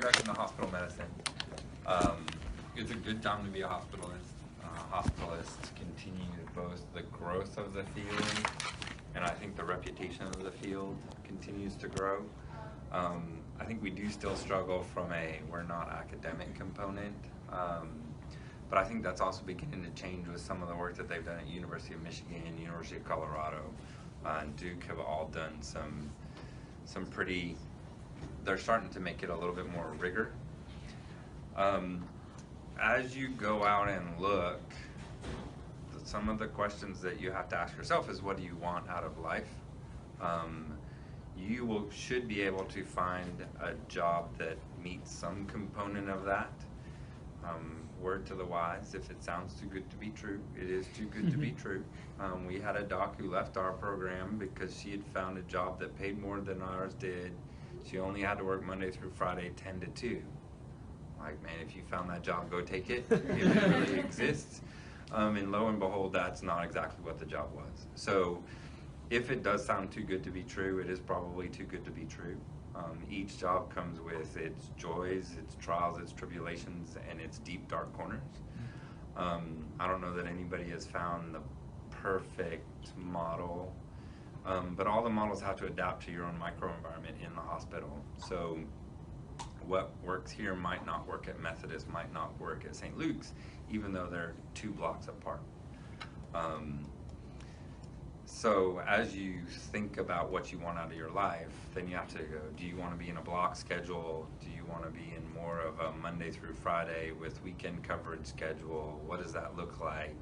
introduction to hospital medicine. It's a good time to be a hospitalist. Hospitalists continue both the growth of the field, and I think the reputation of the field continues to grow. I think we do still struggle from a we're not academic component, but I think that's also beginning to change with some of the work that they've done at University of Michigan, University of Colorado, and Duke have all done some pretty, they're starting to make it a little bit more rigor. As you go out and look, some of the questions that you have to ask yourself is, what do you want out of life? You should be able to find a job that meets some component of that. Word to the wise, if it sounds too good to be true, it is too good to be true. We had a doc who left our program because she had found a job that paid more than ours did. She only had to work Monday through Friday, 10 to 2. Like, man, if you found that job, go take it, if it really exists. And lo and behold, that's not exactly what the job was. So if it does sound too good to be true, it is probably too good to be true. Each job comes with its joys, its trials, its tribulations, and its deep, dark corners. I don't know that anybody has found the perfect model, but all the models have to adapt to your own microenvironment in the hospital. So what works here might not work at Methodist, might not work at St. Luke's, even though they're 2 blocks apart. So as you think about what you want out of your life, then you have to go, do you want to be in a block schedule? Do you want to be in more of a Monday through Friday with weekend coverage schedule? What does that look like?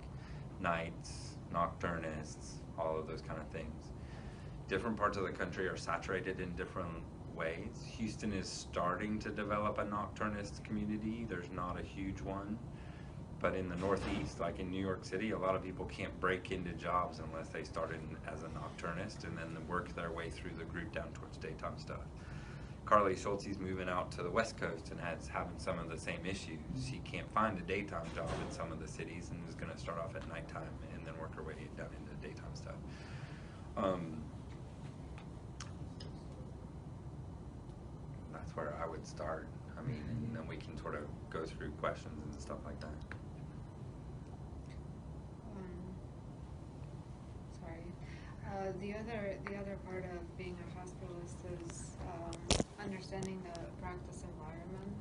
Nights, nocturnists, all of those kind of things. Different parts of the country are saturated in different ways. Houston is starting to develop a nocturnist community. There's not a huge one. But in the Northeast, like in New York City, a lot of people can't break into jobs unless they started as a nocturnist and then work their way through the group down towards daytime stuff. Carly Schulte's moving out to the West Coast and having some of the same issues. She can't find a daytime job in some of the cities and is going to start off at nighttime and then work her way down into daytime stuff. That's where I would start. I mean, and then we can sort of go through questions and stuff like that. The other part of being a hospitalist is understanding the practice environment.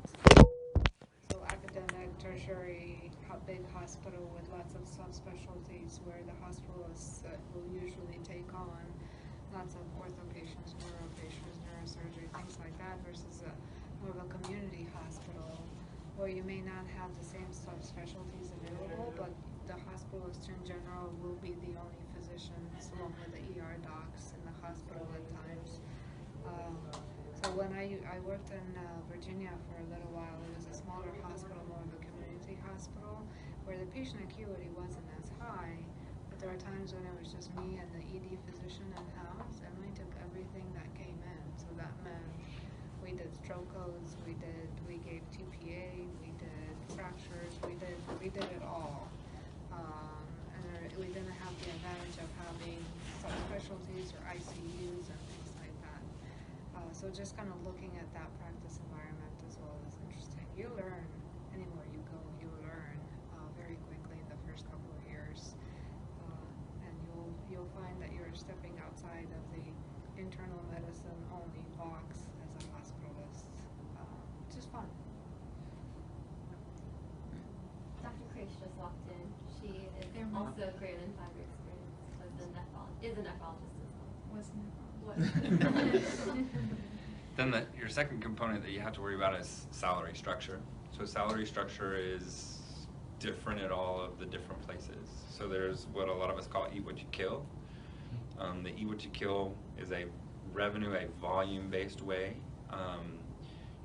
So academic, tertiary, big hospital with lots of subspecialties where the hospitalists will usually take on lots of ortho patients, neuro patients, neurosurgery, things like that, versus more of a community hospital where you may not have the same subspecialties available, but the hospitalist in general will be the only physicians along with the ER docs in the hospital at times. So when I worked in Virginia for a little while, it was a smaller hospital, more of a community hospital, where the patient acuity wasn't as high, but there were times when it was just me and the ED physician in-house, and we took everything that came in. So that meant we did stroke codes, we gave TPA, we did fractures, we did it all. And we didn't have the advantage of having subspecialties or ICUs and things like that. So just kind of looking at that practice environment as well is interesting. You learn, anywhere you go, you learn very quickly in the first couple of years. And you'll find that you're stepping outside of the internal medicine only box as a hospitalist, which is fun. Dr. Krish just walked in. She is also a greater than 5 year experience is a nephrologist as well. Was nephrologist. Then your second component that you have to worry about is salary structure. So salary structure is different at all of the different places. So there's what a lot of us call eat what you kill. The eat what you kill is a revenue, a volume-based way.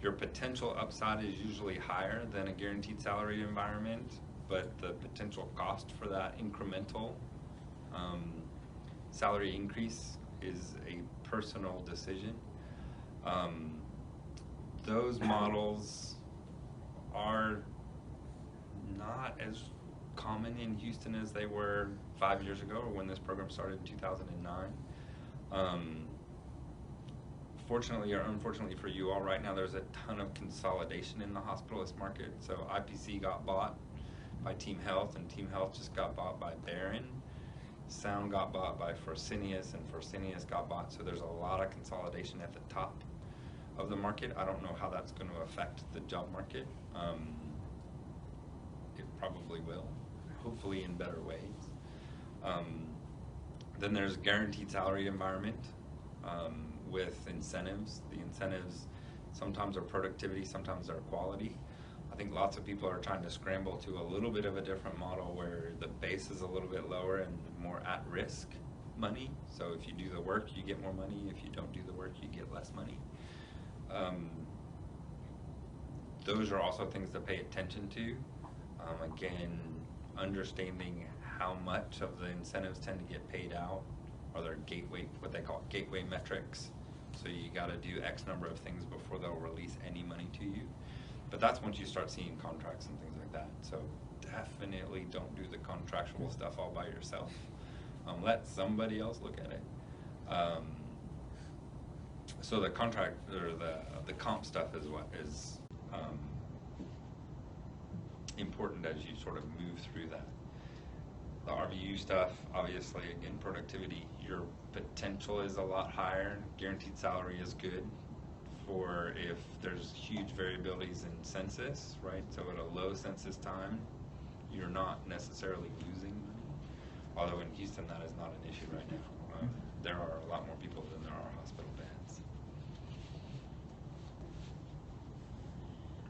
Your potential upside is usually higher than a guaranteed salary environment, but the potential cost for that incremental salary increase is a personal decision. Those models are not as common in Houston as they were 5 years ago or when this program started in 2009. fortunately or unfortunately for you all, right now there's a ton of consolidation in the hospitalist market. So IPC got bought by Team Health, and Team Health just got bought by Barron. Sound got bought by Fresenius, and Fresenius got bought. So there's a lot of consolidation at the top of the market. I don't know how that's going to affect the job market. It probably will, hopefully in better ways. Then there's guaranteed salary environment with incentives. The incentives sometimes are productivity, sometimes are quality. I think lots of people are trying to scramble to a little bit of a different model where the base is a little bit lower and more at-risk money. So if you do the work, you get more money. If you don't do the work, you get less money. Those are also things to pay attention to. Again, understanding how much of the incentives tend to get paid out, or their gateway, what they call gateway metrics. So you got to do X number of things before they'll release any money to you. But that's once you start seeing contracts and things like that. So definitely don't do the contractual stuff all by yourself. Let somebody else look at it. So the contract, or the comp stuff is what is important as you sort of move through that. The RVU stuff, obviously, again, productivity, your potential is a lot higher. Guaranteed salary is good for if there's huge variabilities in census, right? So at a low census time, you're not necessarily losing money. Although in Houston, that is not an issue right now. There are a lot more people than there are hospital beds.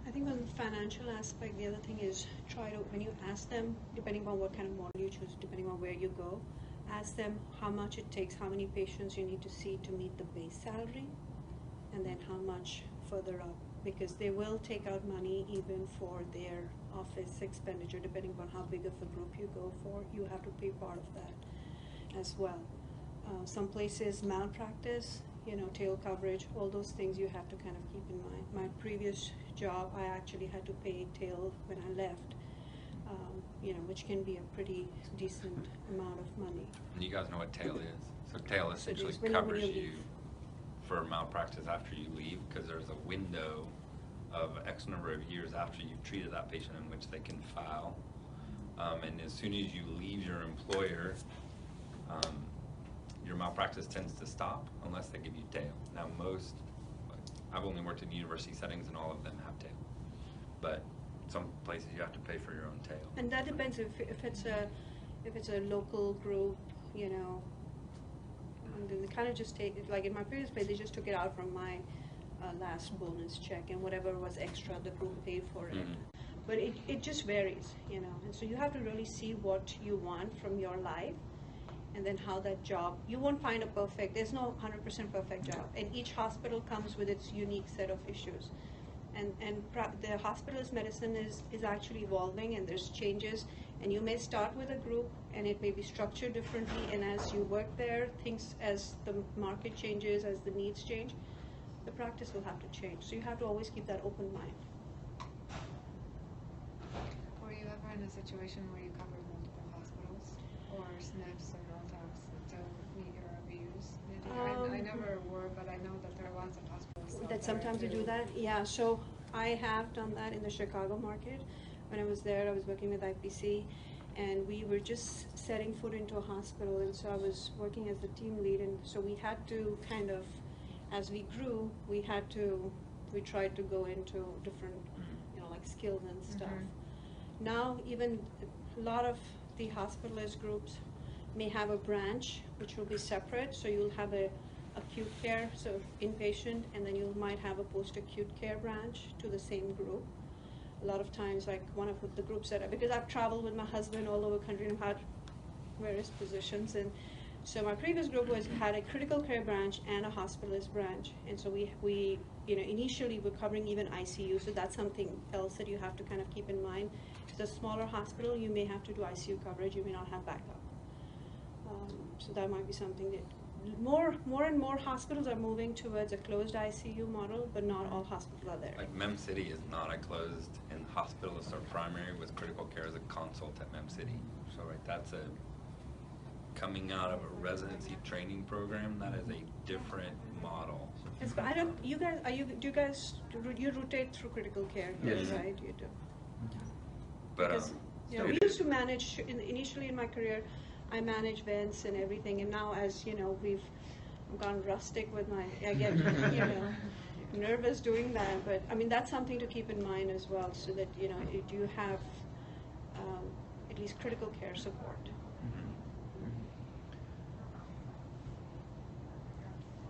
I think on the financial aspect, the other thing is try to, when you ask them, depending on what kind of model you choose, depending on where you go, ask them how much it takes, how many patients you need to see to meet the base salary, and then how much further up, because they will take out money even for their office expenditure, depending on how big of a group you go for. You have to pay part of that as well. Some places, malpractice, tail coverage, all those things you have to kind of keep in mind. My previous job, I actually had to pay tail when I left, which can be a pretty decent amount of money. And you guys know what tail is. So tail essentially when covers you you leave. for malpractice after you leave, because there's a window of X number of years after you've treated that patient in which they can file. And as soon as you leave your employer, your malpractice tends to stop unless they give you tail. Now I've only worked in university settings and all of them have tail. But some places you have to pay for your own tail. And that depends if it's a local group, and then they kind of just take it, like in my previous place, they just took it out from my last bonus check, and whatever was extra, the group paid for it. But it just varies, and so you have to really see what you want from your life, and then how that job, you won't find there's no 100% perfect job, and each hospital comes with its unique set of issues. And the hospitalist medicine is actually evolving, and there's changes, and you may start with a group and it may be structured differently, and as you work there, things, as the market changes, as the needs change, the practice will have to change. So you have to always keep that open mind. Were you ever in a situation where you covered multiple hospitals or SNFs or LTACs to meet your reviews? I never were, but I know that there are lots of hospitals out That there sometimes you too. do that. Yeah, so I have done that in the Chicago market. When I was there, I was working with IPC, and we were just setting foot into a hospital, and so I was working as the team lead, and so we had to kind of, as we grew, we tried to go into different, like skills and stuff. Now, even a lot of the hospitalist groups may have a branch which will be separate, so you'll have a acute care, so inpatient, and then you might have a post-acute care branch to the same group. A lot of times, like one of the groups because I've traveled with my husband all over the country and had various positions, and so my previous group had a critical care branch and a hospitalist branch, and so we initially we're covering even ICU, so that's something else that you have to kind of keep in mind. If it's a smaller hospital, you may have to do ICU coverage, you may not have backup. So that might be something that more and more hospitals are moving towards a closed ICU model, but not all hospitals are there. Like Mem City is not a closed, and hospitalists are primary with critical care as a consult at Mem City. So right, that's a coming out of a residency training program, that is a different model. Yes, but I don't. You guys, you rotate through critical care, Yes. right? You do. But Because we used to manage initially in my career. I manage vents and everything, and now as you know, we've gone rustic with I get nervous doing that. But I mean, that's something to keep in mind as well, so that you have at least critical care support.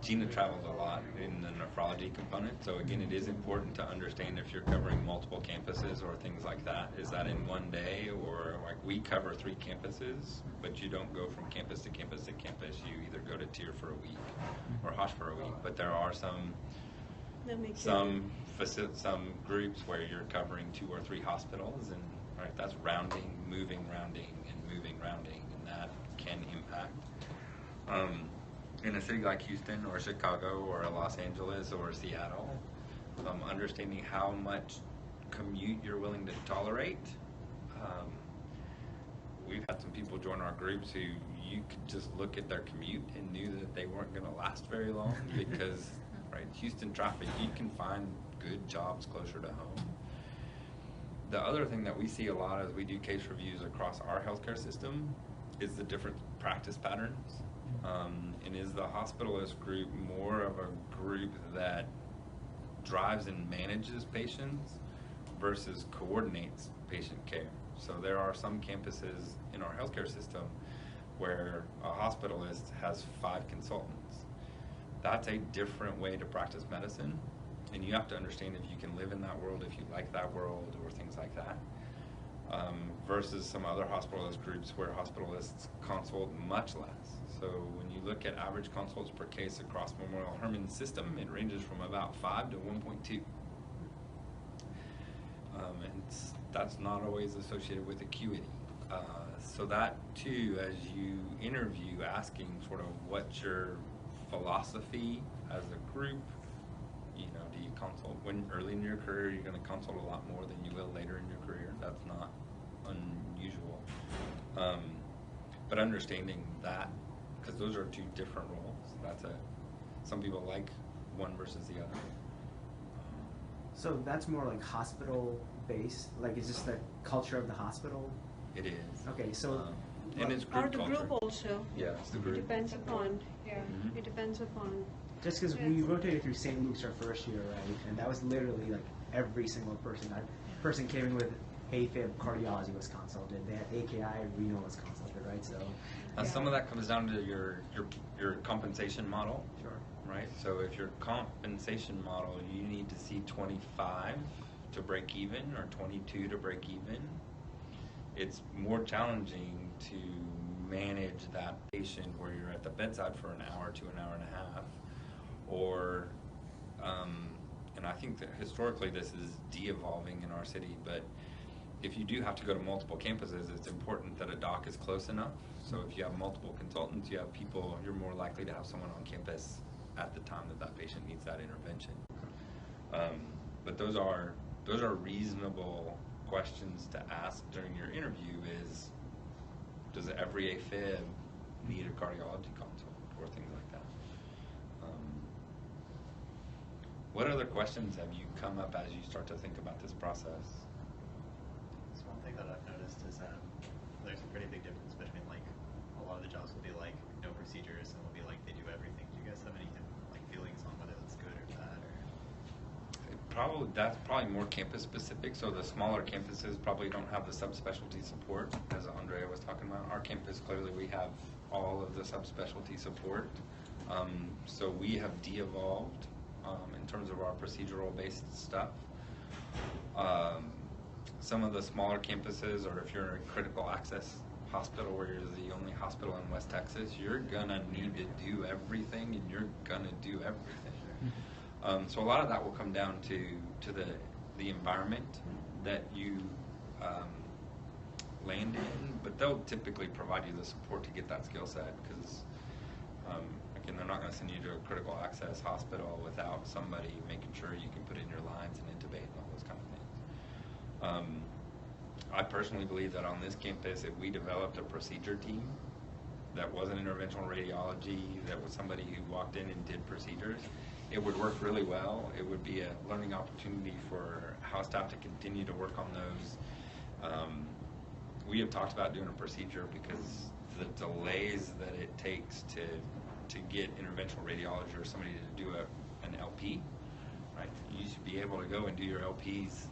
Gina travels a lot in the nephrology component, so again, it is important to understand if you're covering multiple campuses or things like that. Is that in one day, or like we cover 3 campuses, but you don't go from campus to campus to campus. You either go to tier for a week or Hosh for a week. But there are some groups where you're covering 2 or 3 hospitals, and that's rounding, and moving rounding, and that can impact. In a city like Houston or Chicago or Los Angeles or Seattle, understanding how much commute you're willing to tolerate. We've had some people join our groups who you could just look at their commute and knew that they weren't going to last very long because, Houston traffic, you can find good jobs closer to home. The other thing that we see a lot as we do case reviews across our healthcare system is the different practice patterns. And is the hospitalist group more of a group that drives and manages patients versus coordinates patient care? So there are some campuses in our healthcare system where a hospitalist has 5 consultants. That's a different way to practice medicine, and you have to understand if you can live in that world, if you like that world, or things like that. Versus some other hospitalist groups where hospitalists consult much less. So when you look at average consults per case across Memorial Hermann system, it ranges from about 5 to 1.2. And that's not always associated with acuity. So that too, as you interview, asking sort of what's your philosophy as a group. Do you consult when early in your career? You're going to consult a lot more than you will later in your career. That's not unusual. But understanding that, because those are 2 different roles. Some people like one versus the other. So that's more like hospital based. Like, is this the culture of the hospital? It is. Okay, so. And it's group Or the culture. group also. Yeah, it's the It group. depends upon. Yeah. Mhm. It depends upon. Just because we rotated through St. Luke's our first year, right? And that was literally like every single person. Person came in with AFib, cardiology was consulted. They had AKI, renal was consulted, right? So. Some of that comes down to your compensation model. Sure. Right? So if your compensation model, you need to see 25 to break even or 22 to break even, it's more challenging to manage that patient where you're at the bedside for an hour to an hour and a half. Or, and I think that historically this is de-evolving in our city, but if you do have to go to multiple campuses, it's important that a doc is close enough. So if you have multiple consultants, you have people, you're more likely to have someone on campus at the time that patient needs that intervention. But those are reasonable questions to ask during your interview. Is, does every AFib need a cardiology consult or things like that? What other questions have you come up as you start to think about this process? So one thing that I've noticed is there's a pretty big difference between like a lot of the jobs will be like no procedures and will be like they do everything. Do you guys have any like feelings on whether that's good or bad? Or? That's probably more campus specific. So the smaller campuses probably don't have the subspecialty support, as Andrea was talking about. Our campus, clearly we have all of the subspecialty support. So we have de-evolved in terms of our procedural based stuff. Some of the smaller campuses, or if you're in a critical access hospital where you're the only hospital in West Texas, you're gonna need to do everything, and you're gonna do everything. So a lot of that will come down to the environment that you land in, but they'll typically provide you the support to get that skill set, because again, they're not going to send you to a critical access hospital without somebody making sure you can put in your lines and intubate and all those kind of things. I personally believe that on this campus, if we developed a procedure team that wasn't interventional radiology, that was somebody who walked in and did procedures, it would work really well. It would be a learning opportunity for house staff to continue to work on those. We have talked about doing a procedure because the delays that it takes to get interventional radiology or somebody to do an LP, right? You should be able to go and do your LPs.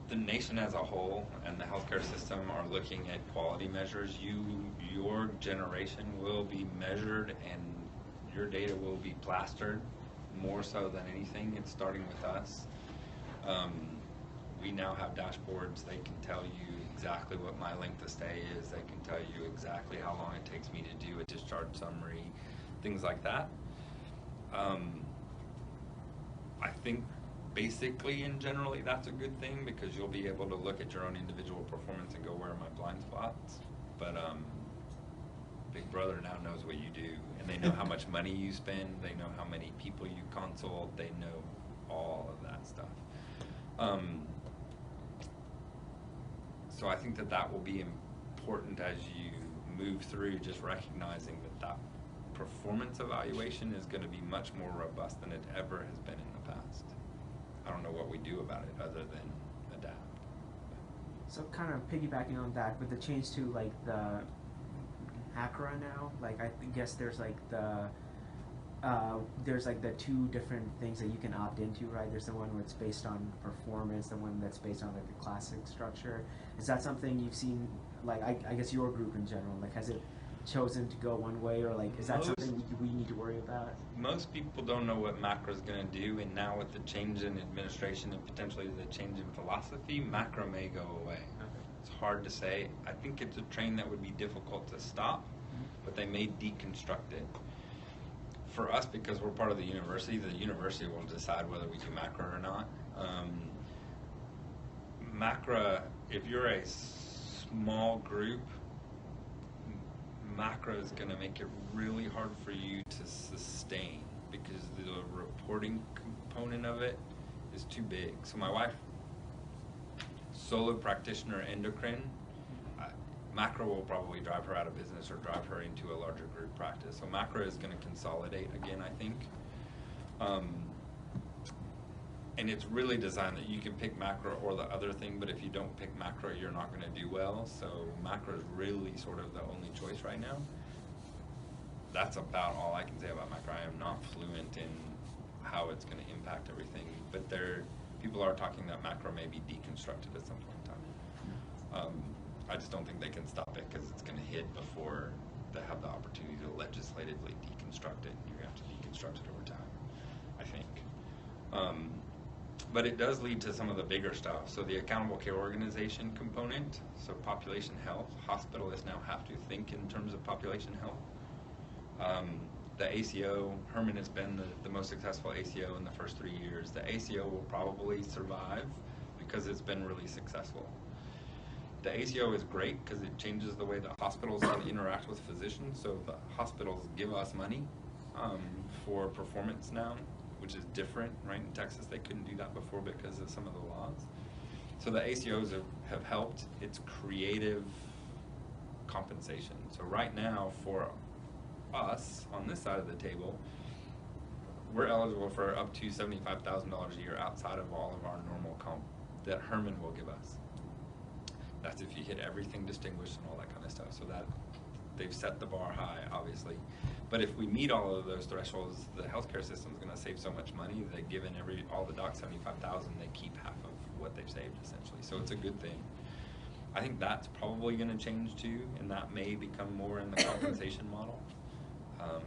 The nation as a whole and the healthcare system are looking at quality measures. Your generation will be measured and your data will be plastered more so than anything. It's starting with us. We now have dashboards. They can tell you exactly what my length of stay is. They can tell you exactly how long it takes me to do a discharge summary, things like that. I think basically and generally that's a good thing because you'll be able to look at your own individual performance and go, where are my blind spots? But Big Brother now knows what you do, and they know how much money you spend, they know how many people you consult, they know all of that stuff. So I think that will be important as you move through, just recognizing that performance evaluation is going to be much more robust than it ever has been in the past. I don't know what we do about it other than adapt. So kind of piggybacking on that, with the change to like the ACRA now, like I guess there's like the two different things that you can opt into, right? There's the one where it's based on performance, the one that's based on like the classic structure. Is that something you've seen, like I guess your group in general, like has it chosen to go one way, or like is that something we need to worry about? Most people don't know what MACRA is going to do, and now with the change in administration and potentially the change in philosophy, MACRA may go away. Okay. It's hard to say. I think it's a train that would be difficult to stop, but they may deconstruct it. For us, because we're part of the university will decide whether we do MACRA or not. MACRA, if you're a small group, MACRA is going to make it really hard for you to sustain because the reporting component of it is too big. So my wife, solo practitioner endocrine, MACRA will probably drive her out of business or drive her into a larger group practice. So MACRA is going to consolidate again, I think. And it's really designed that you can pick MACRA or the other thing, but if you don't pick MACRA, you're not going to do well. So MACRA is really sort of the only choice right now. That's about all I can say about MACRA. I am not fluent in how it's going to impact everything, but people are talking that MACRA may be deconstructed at some point in time. I just don't think they can stop it because it's going to hit before they have the opportunity to legislatively deconstruct it. You have to deconstruct it over time, I think. But it does lead to some of the bigger stuff. So the accountable care organization component, so population health, hospitalists now have to think in terms of population health. The ACO, Hermann has been the most successful ACO in the first 3 years. The ACO will probably survive because it's been really successful. The ACO is great because it changes the way that hospitals can interact with physicians. So the hospitals give us money for performance now, which is different, right? In Texas, they couldn't do that before because of some of the laws. So the ACOs have helped. It's creative compensation. So right now, for us on this side of the table, we're eligible for up to $75,000 a year outside of all of our normal comp that Hermann will give us. That's if you hit everything distinguished and all that kind of stuff. So that they've set the bar high, obviously. But if we meet all of those thresholds, the healthcare system is going to save so much money. They've given all the docs $75,000. They keep half of what they've saved, essentially. So it's a good thing. I think that's probably going to change too, and that may become more in the compensation model.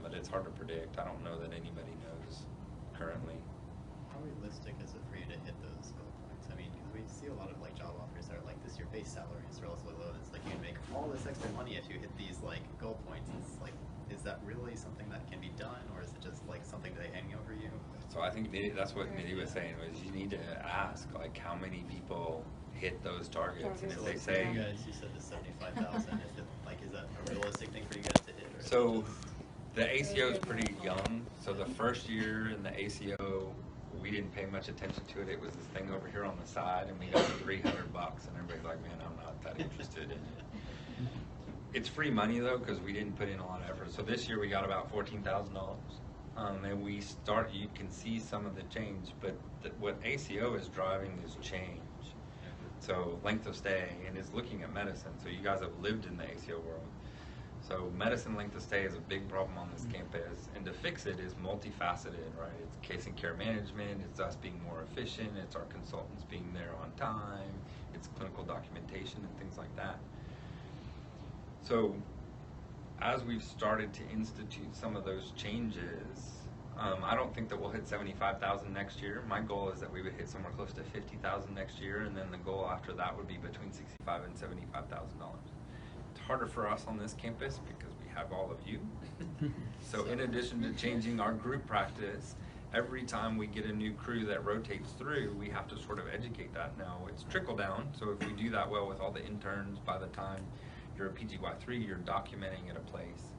But it's hard to predict. I don't know that anybody knows currently. How realistic is it for you to hit those goal points? I mean, because we see a lot of like job offers that are like, this your base salary is relatively low. It's like you can make all this extra money if you hit these like goal points. It's like, is that really something that can be done, or is it just like something they hang over you? So I think that's what Mitty was saying, was you need to ask like how many people hit those targets, and if they say, you guys, you said the 75,000. Like, is that a realistic thing for you guys to hit? Or so the ACO is pretty young. So the first year in the ACO, we didn't pay much attention to it. It was this thing over here on the side, and we got $300, and everybody's like, man, I'm not that interested in it. It's free money though, because we didn't put in a lot of effort. So this year we got about $14,000, and you can see some of the change, but what ACO is driving is change. So length of stay, and is looking at medicine. So you guys have lived in the ACO world. So medicine length of stay is a big problem on this campus, and to fix it is multifaceted, right? It's case and care management, it's us being more efficient, it's our consultants being there on time, it's clinical documentation and things like that. So as we've started to institute some of those changes, I don't think that we'll hit 75,000 next year. My goal is that we would hit somewhere close to 50,000 next year, and then the goal after that would be between $65,000 and $75,000. It's harder for us on this campus because we have all of you. So in addition to changing our group practice, every time we get a new crew that rotates through, we have to sort of educate that. Now it's trickle down, so if we do that well with all the interns, by the time you're a PGY3, you're documenting at a place.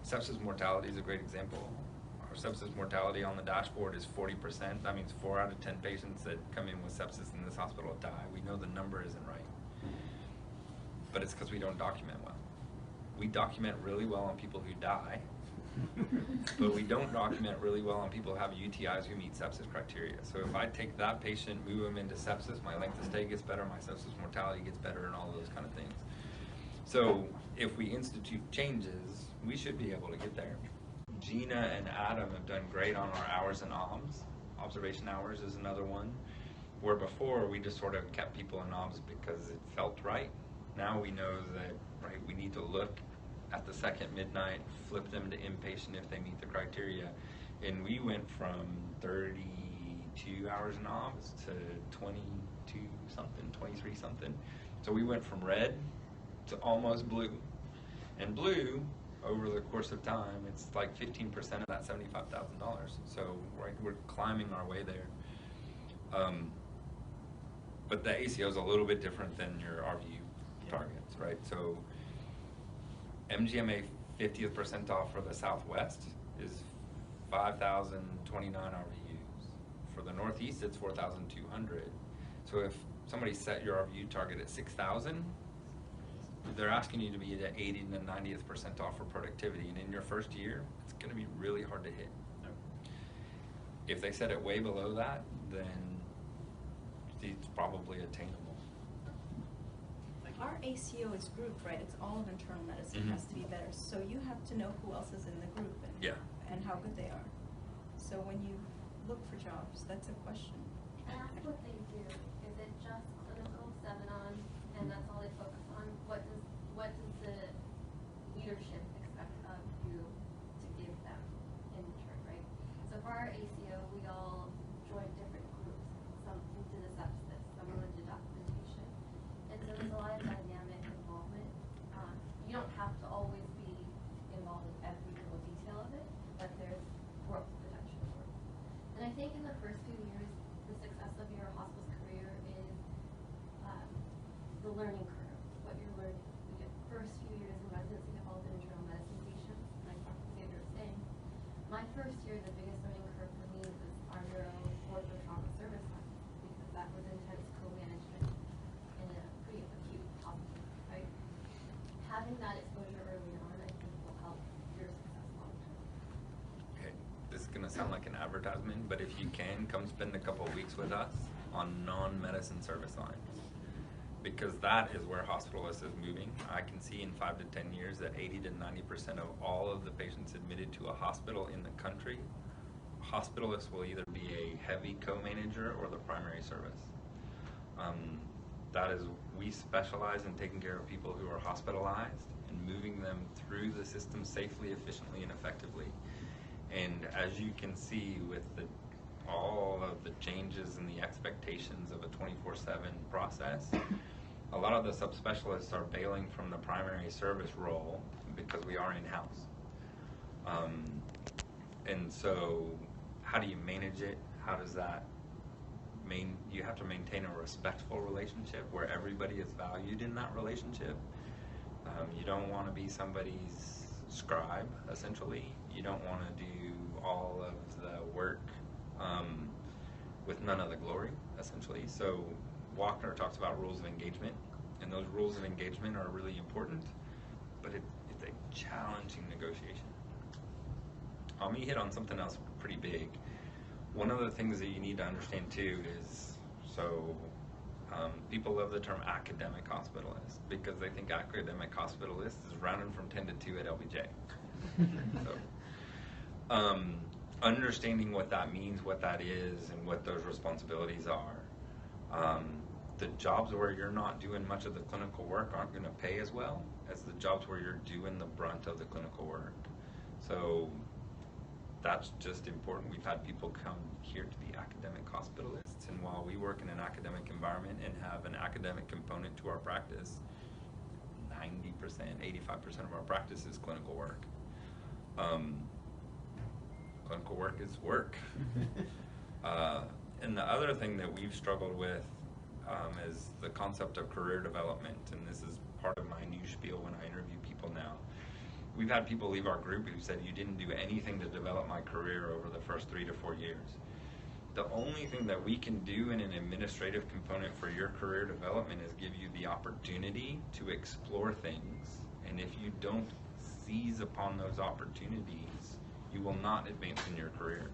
Sepsis mortality is a great example. Our sepsis mortality on the dashboard is 40%. That means 4 out of 10 patients that come in with sepsis in this hospital die. We know the number isn't right, but it's because we don't document well. We document really well on people who die, but we don't document really well on people who have UTIs who meet sepsis criteria. So if I take that patient, move them into sepsis, my length of stay gets better, my sepsis mortality gets better, and all of those kind of things. So if we institute changes, we should be able to get there. Gina and Adam have done great on our hours and OBS. Observation hours is another one, where before we just sort of kept people in OBS because it felt right. Now we know that, right, we need to look at the second midnight, flip them to inpatient if they meet the criteria. And we went from 32 hours in OBS to 22 something, 23 something. So we went from red to almost blue. And blue, over the course of time, it's like 15% of that $75,000. So right, we're climbing our way there. But the ACO is a little bit different than your RVU targets, right? So MGMA 50th percentile for the Southwest is 5,029 RVUs. For the Northeast, it's 4,200. So if somebody set your RVU target at 6,000, they're asking you to be at 80th and 90th percentile for productivity, and in your first year, it's going to be really hard to hit. If they set it way below that, then it's probably attainable. Our ACO is group, right? It's all of internal medicine has to be better. So you have to know who else is in the group and how good they are. So when you look for jobs, that's a question. And that's what they do. Is it just clinical 7 on, and that's all they focus on? What does the leadership expect of you to give them in return, right? So for our ACO, we all joined different groups. Some did a sepsis, some did documentation. And so there's a lot of dynamic involvement. You don't have to always be involved in every little detail of it, but there's growth potential for it. And I think in the first few years, the success of your hospice career is the learning curve, what you're learning. The first few years in residency have all been internal medicine patients, like Dr. Xavier was saying. My first year, the biggest learning curve for me was our neuro ortho trauma service line, because that was intense co-management in a pretty acute hospital, right? Having that exposure early on, I think, will help your success long term. Okay, this is going to sound like an advertisement, but if you can, come spend a couple of weeks with us on non-medicine service lines, because that is where Hospitalist is moving. I can see in 5 to 10 years that 80 to 90% of all of the patients admitted to a hospital in the country, Hospitalist will either be a heavy co-manager or the primary service. That is, we specialize in taking care of people who are hospitalized and moving them through the system safely, efficiently, and effectively. And as you can see with all of the changes and the expectations of a 24/7 process, a lot of the subspecialists are bailing from the primary service role because we are in-house. And so how do you manage it? How does that you have to maintain a respectful relationship where everybody is valued in that relationship. You don't want to be somebody's scribe, essentially. You don't want to do all of the work with none of the glory, essentially. So Walker talks about rules of engagement, and those rules of engagement are really important. but it's a challenging negotiation. Let me hit on something else pretty big. One of the things that you need to understand too is, people love the term academic hospitalist because they think academic hospitalist is rounding from 10 to 2 at LBJ. So, understanding what that means, what that is, and what those responsibilities are. The jobs where you're not doing much of the clinical work aren't going to pay as well as the jobs where you're doing the brunt of the clinical work. So that's just important. We've had people come here to be academic hospitalists, and while we work in an academic environment and have an academic component to our practice, 90%, 85% of our practice is clinical work. Clinical work is work. And the other thing that we've struggled with is the concept of career development, and this is part of my new spiel when I interview people now. We've had people leave our group who said, you didn't do anything to develop my career over the first 3 to 4 years. The only thing that we can do in an administrative component for your career development is give you the opportunity to explore things, and if you don't seize upon those opportunities, you will not advance in your career.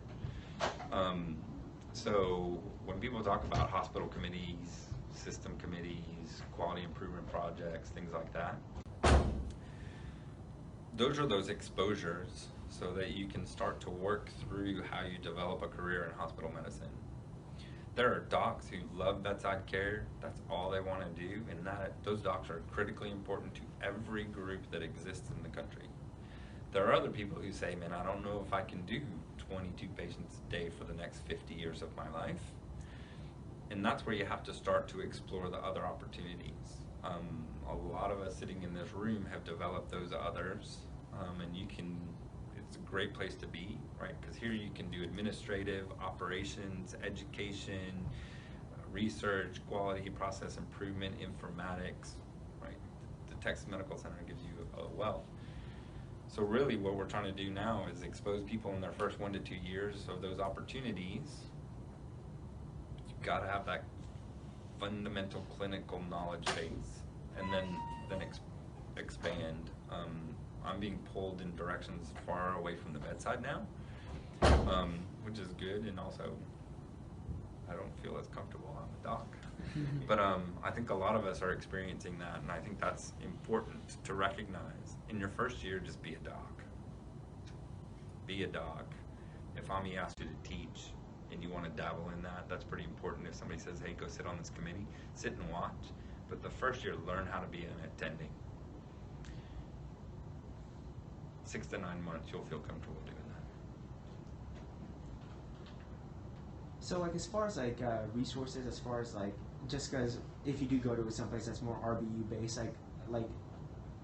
So when people talk about hospital committees, system committees, quality improvement projects, things like that, those are those exposures so that you can start to work through how you develop a career in hospital medicine. There are docs who love bedside care, that's all they want to do, and those docs are critically important to every group that exists in the country. There are other people who say, man, I don't know if I can do 22 patients a day for the next 50 years of my life. And that's where you have to start to explore the other opportunities. A lot of us sitting in this room have developed those others, and it's a great place to be, right? Because here you can do administrative, operations, education, research, quality, process improvement, informatics, right? The Texas Medical Center gives you a wealth. So really what we're trying to do now is expose people in their first 1 to 2 years of those opportunities. You've got to have that fundamental clinical knowledge base, and then expand. I'm being pulled in directions far away from the bedside now, which is good, and also I don't feel as comfortable. I'm a doc. But I think a lot of us are experiencing that, and I think that's important to recognize. In your first year, just be a doc. Be a doc. If AMI asks you to teach and you want to dabble in that, that's pretty important. If somebody says, hey, go sit on this committee, sit and watch. But the first year, learn how to be an attending. 6 to 9 months, you'll feel comfortable doing that. So like as far as like resources, as far as like, just because if you do go to someplace that's more RVU based, like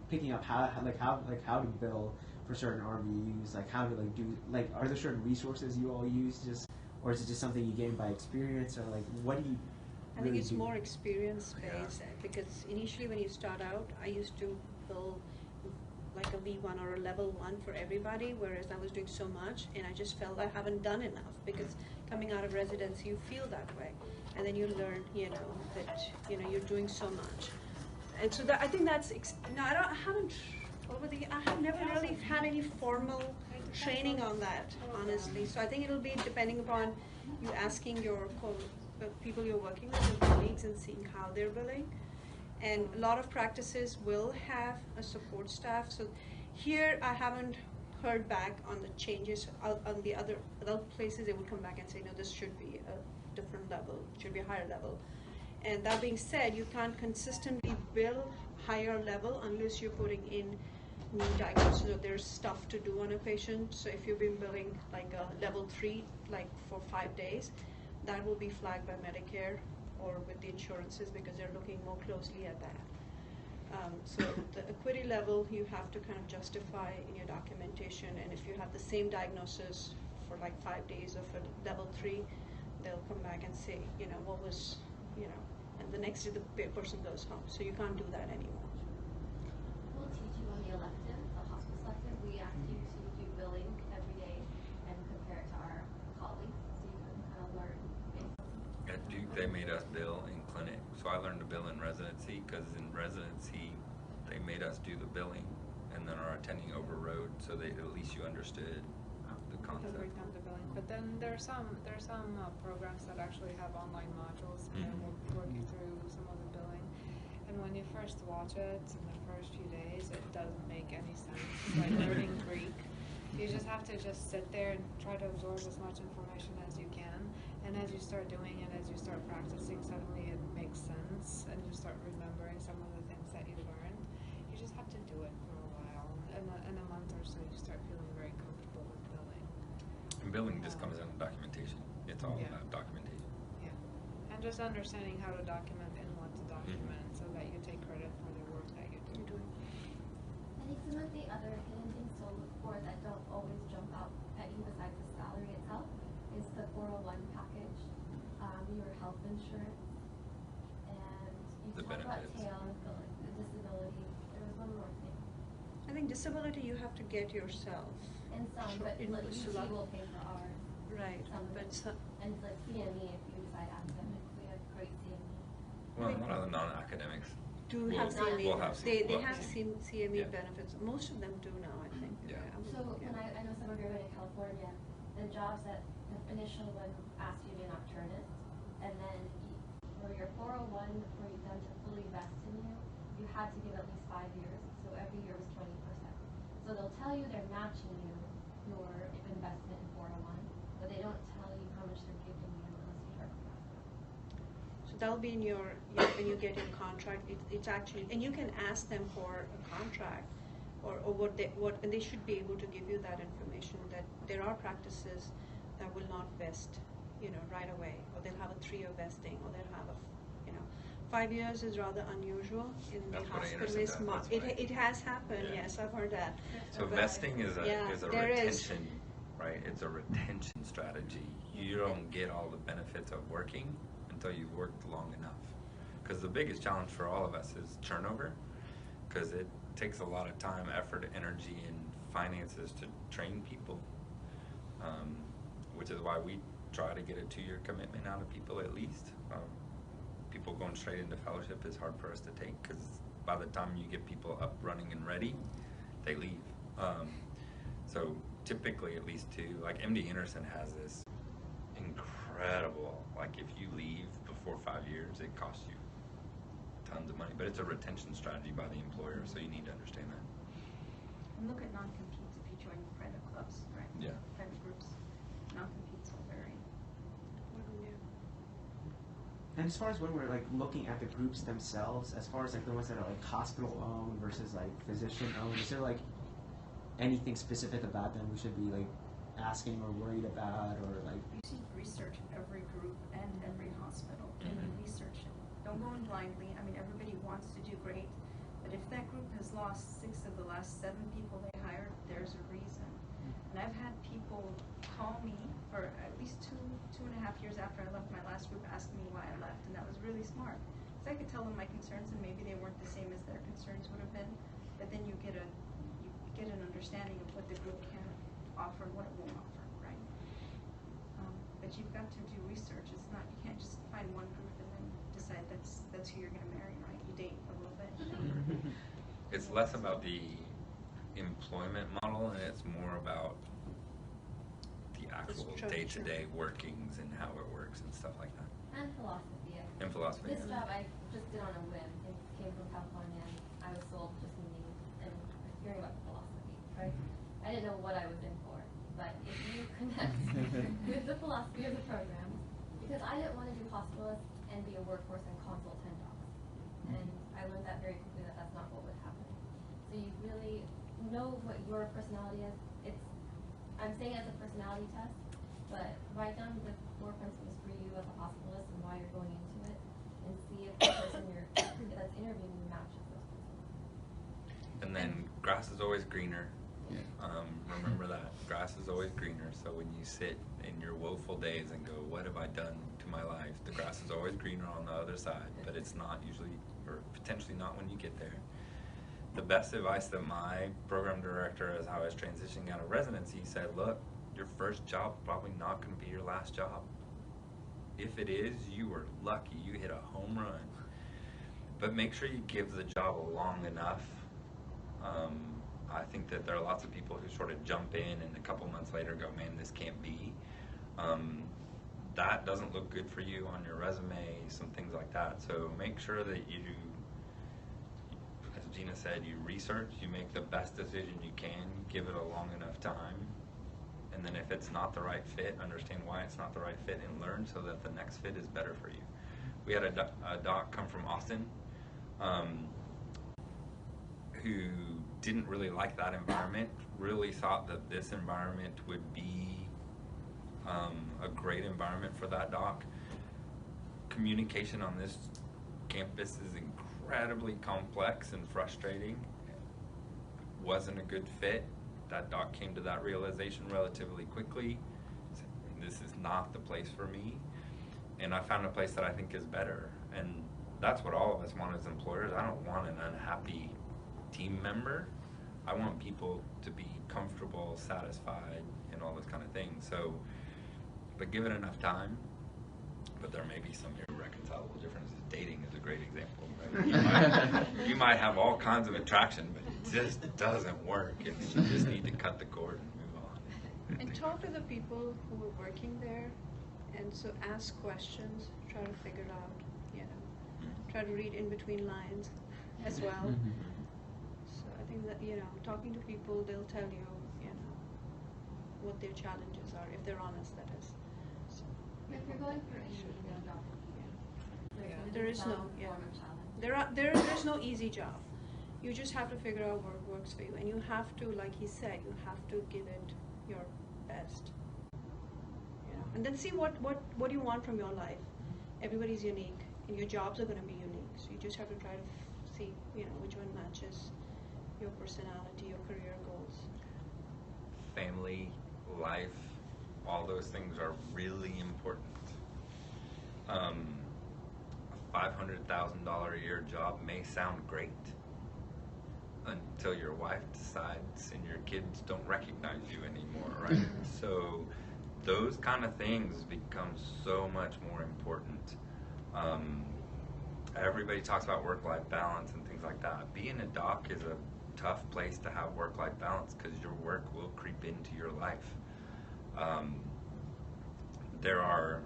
picking up how to bill for certain RVUs, like how to like do, like are there certain resources you all use, just, or is it just something you gain by experience, or like what do you I think it's more experience based, because initially when you start out, I used to bill like a V1 or a level 1 for everybody, whereas I was doing so much and I just felt I haven't done enough, because coming out of residency you feel that way, and then you learn, that you're doing so much, and so I think that's I have never really had any formal training on that, honestly. So I think it'll be depending upon you asking your people you're working with, your colleagues, and seeing how they're billing. And a lot of practices will have a support staff. So here I haven't heard back on the changes. On the other places, they would come back and say, no, this should be a different level, it should be a higher level. And that being said, you can't consistently bill higher level unless you're putting in new diagnosis or there's stuff to do on a patient. So if you've been billing like a level 3, like for 5 days, that will be flagged by Medicare or with the insurances, because they're looking more closely at that. So the acuity level you have to kind of justify in your documentation, and if you have the same diagnosis for like 5 days of a level 3, they'll come back and say, what was, and the next day the person goes home. So you can't do that anymore. We'll teach you on the elective, the hospice elective. We ask you to do billing every day and compare it to our colleagues, so you can kind of learn based on. At Duke, they made us bill in clinic, so I learned to bill in residency, because in residency, they made us do the billing. and then our attending overrode, so that at least you understood the You can concept. break down the billing, but then there's some programs that actually have online modules and they will work you through some of the billing. And when you first watch it, in the first few days, it doesn't make any sense. It's like learning Greek. You just have to just sit there and try to absorb as much information as you can. And as you start doing it, as you start practicing, suddenly it makes sense, and you start remembering some of the things that you learned. You just have to do it for a while. In a month or so, you start feeling very comfortable with billing. And billing just comes in documentation. It's all Yeah. about documentation. Yeah. And just understanding how to document and what to document so that you take credit for the work that you do. I think some of the other hidden things to look for that don't always jump out at you besides the salary itself is the 401 package, your health insurance, and you The talked about benefits. tail and the disability. There was one more thing. I think disability you have to get yourself. And some, Sure, but in like UT Ursula. will pay for ours. Right, Some of but it. so, And it's like CME if you decide academic, we have great CME. Well, a lot of the non-academics do will- have CME. will have They will have CME Yeah. benefits. Most of them do now, I think. Yeah. So when I know some of you are in California, the jobs that the initial one asked you to be an nocturnist, and then for your 401, for them to fully vest in you, you had to give at least 5 years. So every year was 20%. So they'll tell you they're matching you your investment in 401, but they don't tell you how much they're giving you unless you start the process. So that'll be in your when you get your contract. It's actually, and you can ask them for a contract, or what and they should be able to give you that information. That there are practices that will not vest, right away, or they'll have a 3-year vesting, or they'll have 5 years is rather unusual in That's the what Anderson hospitalist does, market. that's why. It has happened. Yeah. Yes, I've heard that. So But- vesting is a yeah, is a there is. retention, right? It's a retention strategy. You don't get all the benefits of working until you've worked long enough. Because the biggest challenge for all of us is turnover, because it takes a lot of time, effort, energy, and finances to train people. Which is why we try to get a 2-year commitment out of people at least. People going straight into fellowship is hard for us to take, because by the time you get people up, running, and ready, they leave. So typically at least 2. Like MD Anderson has this incredible, like if you leave before 5 years, it costs you tons of money. But it's a retention strategy by the employer, so you need to understand that. And look at non-competes if you join private clubs, right? Yeah. Private groups. Non-competes will vary. And as far as when we're like looking at the groups themselves, as far as like the ones that are like hospital owned versus like physician owned, is there like anything specific about them we should be like asking or worried about, or like? You should research every group and every hospital. And you research it. Don't go in blindly. I mean, everybody wants to do great, but if that group has lost 6 of the last 7 people they hired, there's a reason. And I've had people call me for at least 2.5 years after I left my last group, asking me why I left, and that was really smart. Because I could tell them my concerns, and maybe they weren't the same as their concerns would have been. But then you get an understanding of what the group can offer and what it won't offer, right? But you've got to do research. It's not, you can't just find one group and then decide that's who you're going to marry, right? You date a little bit. It's less about the employment model, and it's more about the actual structure. day-to-day workings and how it works and stuff like that. And philosophy. And philosophy. This job I just did on a whim. It came from California, and I was sold just meeting and hearing about philosophy, right? I didn't know what I was in for, but if you connect with the philosophy of the program, because I didn't want to do hospitalist and be a workforce and consult 10 docs. And I learned that very quickly that that's not what would happen. So you really know what your personality is. I'm saying as a personality test, but write down the 4 principles for you as a hospitalist and why you're going into it, and see if the person that's interviewing you matches those principles. And then grass is always greener. Remember that. Grass is always greener. So when you sit in your woeful days and go, what have I done to my life? The grass is always greener on the other side, but it's not usually, or potentially not when you get there. The best advice that my program director, as I was transitioning out of residency, said, look, your first job probably not going to be your last job. If it is, you were lucky. You hit a home run. But make sure you give the job long enough. I think that there are lots of people who sort of jump in and a couple months later go, man, this can't be. That doesn't look good for you on your resume, some things like that. So make sure that you, as Gina said, you research, you make the best decision you can, give it a long enough time, and then if it's not the right fit, understand why it's not the right fit and learn so that the next fit is better for you. We had a doc come from Austin who didn't really like that environment, really thought that this environment would be a great environment for that doc. Communication on this campus is incredibly complex and frustrating. Wasn't a good fit. That doc came to that realization relatively quickly. Said, this is not the place for me. And I found a place that I think is better. And that's what all of us want as employers. I don't want an unhappy team member. I want people to be comfortable, satisfied, and all those kind of things. So, but give it enough time. But there may be some irreconcilable differences. Dating is a great example. Right? You might have all kinds of attraction, but it just doesn't work. And you just need to cut the cord and move on. And talk to the people who are working there, and so ask questions, try to figure out, try to read in between lines as well. So I think that, talking to people, they'll tell you, what their challenges are, if they're honest, that is. So, If you're going for a job, there is no, form of challenge. there's no easy job. You just have to figure out what works for you, and you have to, like he said, you have to give it your best. And then see what you want from your life. Everybody's unique, and your jobs are going to be unique. So you just have to try to see, which one matches your personality, your career goals. Family, life, all those things are really important. A $500,000 a year job may sound great until your wife decides and your kids don't recognize you anymore, right? So those kind of things become so much more important. Everybody talks about work-life balance and things like that. Being a doc is a tough place to have work-life balance because your work will creep into your life. There are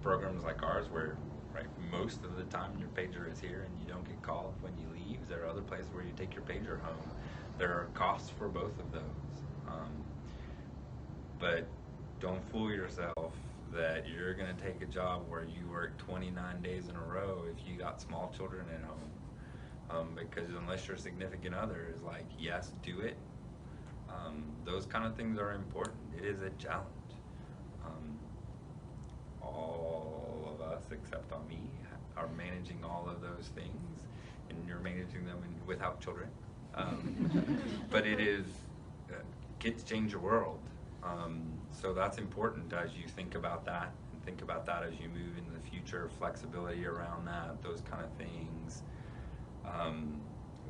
programs like ours where most of the time your pager is here and you don't get called when you leave. There are other places where you take your pager home. There are costs for both of those. But don't fool yourself that you're going to take a job where you work 29 days in a row if you got small children at home. Because unless your significant other is like, yes, do it, those kind of things are important. It is a challenge. All of us, except on me, are managing all of those things, and you're managing them without children. But it is, kids change your world. So that's important as you think about that, and think about that as you move into the future, flexibility around that, those kind of things.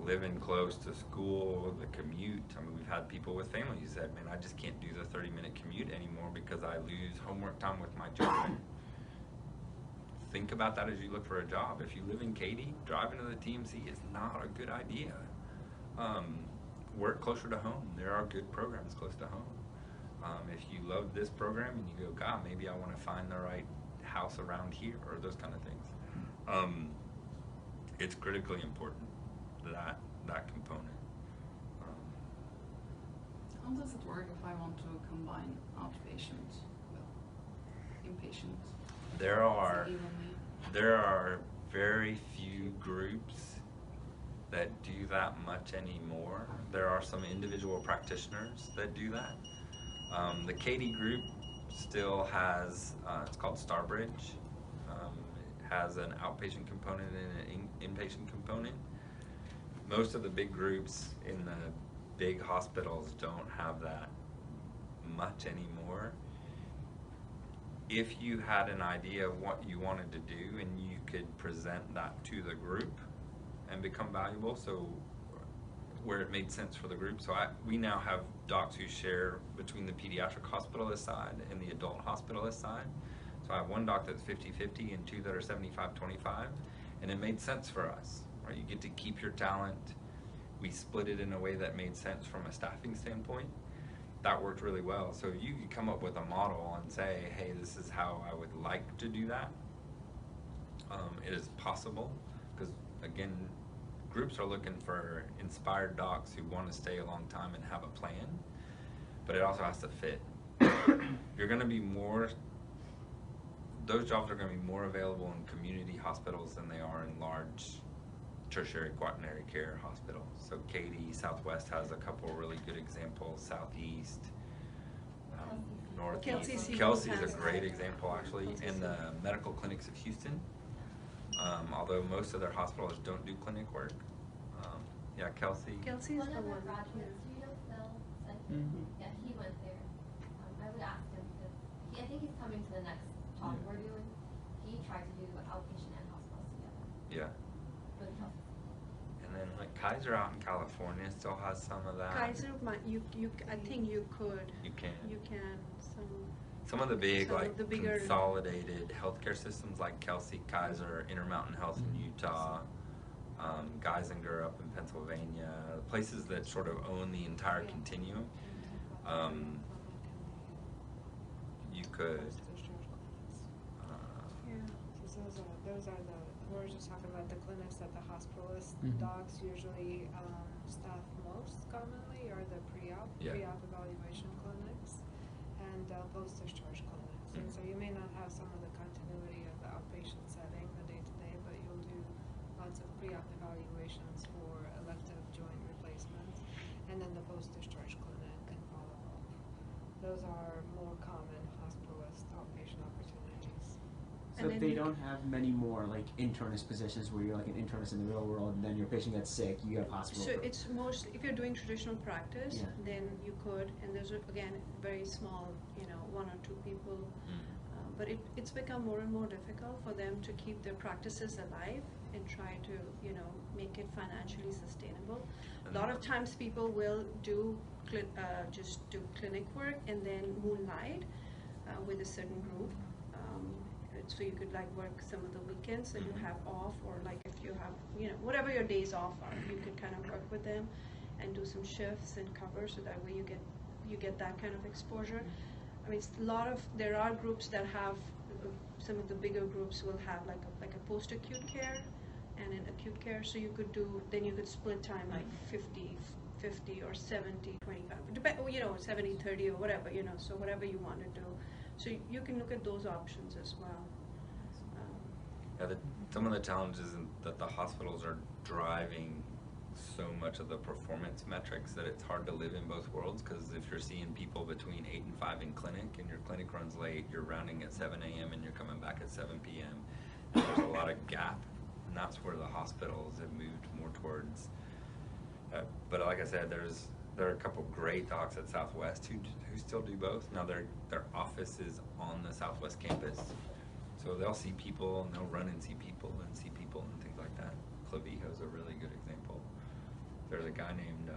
Living close to school, the commute. I mean, we've had people with families who said, man, I just can't do the 30-minute commute anymore because I lose homework time with my children. Think about that as you look for a job. If you live in Katy, driving to the TMC is not a good idea. Work closer to home. There are good programs close to home. If you love this program and you go, God, maybe I want to find the right house around here, or those kind of things. It's critically important, that component. How does it work if I want to combine outpatient with inpatient? There are very few groups that do that much anymore. There are some individual practitioners that do that. The Katy group still has, it's called Starbridge. It has an outpatient component and an inpatient component. Most of the big groups in the big hospitals don't have that much anymore. If you had an idea of what you wanted to do and you could present that to the group and become valuable, so where it made sense for the group. So we now have docs who share between the pediatric hospitalist side and the adult hospitalist side. So I have one doc that's 50-50 and two that are 75-25, and it made sense for us. Right? You get to keep your talent, we split it in a way that made sense from a staffing standpoint. That worked really well. So you could come up with a model and say, hey, this is how I would like to do that. It is possible, because again, groups are looking for inspired docs who want to stay a long time and have a plan, but it also has to fit. You're going to be those jobs are going to be more available in community hospitals than they are in large tertiary quaternary care hospitals. So Katy, Southwest has a couple really good examples, Southeast, Northeast. Kelsey's a great example actually, and the medical clinics of Houston. Although most of their hospitals don't do clinic work. Yeah, Kelsey. Kelsey is One the of our one. graduates, do you know Phil? Yeah, he went there. I would ask him because I think he's coming to the next talk Yeah. we're doing. He tried to do outpatient and hospitals together Yeah. with health. And then like Kaiser out in California still has some of that. Kaiser, I think you could. You can. You can. Some of the big Some of like the bigger- consolidated healthcare systems like Kelsey, Kaiser, Intermountain Health in Utah, Geisinger up in Pennsylvania, places that sort of own the entire continuum. You could. Yeah. So those are the, we're just talking about the clinics that the hospitalist docs usually staff most commonly are the pre-op evaluation clinics and post-discharge clinics. And so you may not have some of the continuity of the outpatient setting, the day-to-day, but you'll do lots of pre-op evaluations for elective joint replacements, and then the post-discharge clinic and follow-up. Those are more common hospitalist outpatient opportunities. So And if then they you don't have many more like internist positions where you're like an internist in the real world and then your patient gets sick, you have hospital. So it's most, if you're doing traditional practice, Yeah. then you could, and there's again very small, 1 or 2 people. But it's become more and more difficult for them to keep their practices alive and try to, make it financially sustainable. A lot of times people will do just do clinic work and then moonlight with a certain group. So you could like work some of the weekends that you have off, or like if you have, whatever your days off are, you could kind of work with them and do some shifts and cover, so that way you get that kind of exposure. I mean, it's there are groups that have, some of the bigger groups will have like a post-acute care and an acute care, so you could split time like 50 or 70, 25, 70-30 or whatever, so whatever you want to do. So you can look at those options as well. Yeah, some of the challenges that the hospitals are driving so much of the performance metrics that it's hard to live in both worlds, because if you're seeing people between 8 and 5 in clinic and your clinic runs late, you're rounding at 7 a.m. and you're coming back at 7 p.m. And there's a lot of gap, and that's where the hospitals have moved more towards. But like I said, there are a couple great docs at Southwest who still do both. Now their office is on the Southwest campus, so they'll see people and they'll run and see people and things like that. Clavijo's a really good example. There's a guy named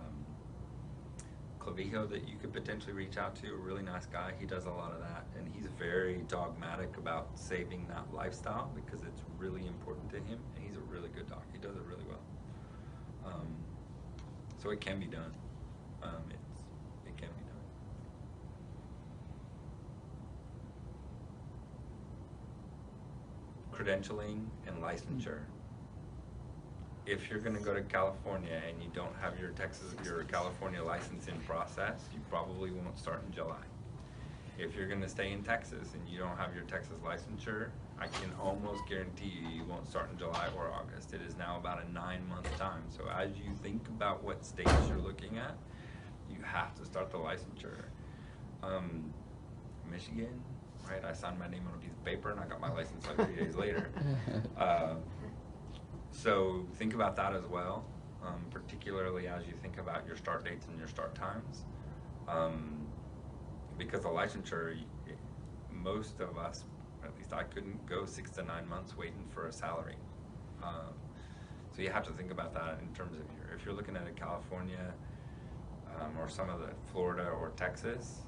Clavijo that you could potentially reach out to, a really nice guy. He does a lot of that, and he's very dogmatic about saving that lifestyle because it's really important to him, and he's a really good doc. He does it really well. So it can be done. It can be done. Credentialing and licensure. If you're going to go to California and you don't have your California license in process, you probably won't start in July. If you're going to stay in Texas and you don't have your Texas licensure, I can almost guarantee you won't start in July or August. It is now about a 9-month time. So as you think about what states you're looking at, you have to start the licensure. Michigan, right? I signed my name on a piece of paper and I got my license like 3 days later. So think about that as well, particularly as you think about your start dates and your start times. Because the licensure, most of us, at least I couldn't go 6 to 9 months waiting for a salary. So you have to think about that in terms of if you're looking at a California or some of the Florida or Texas,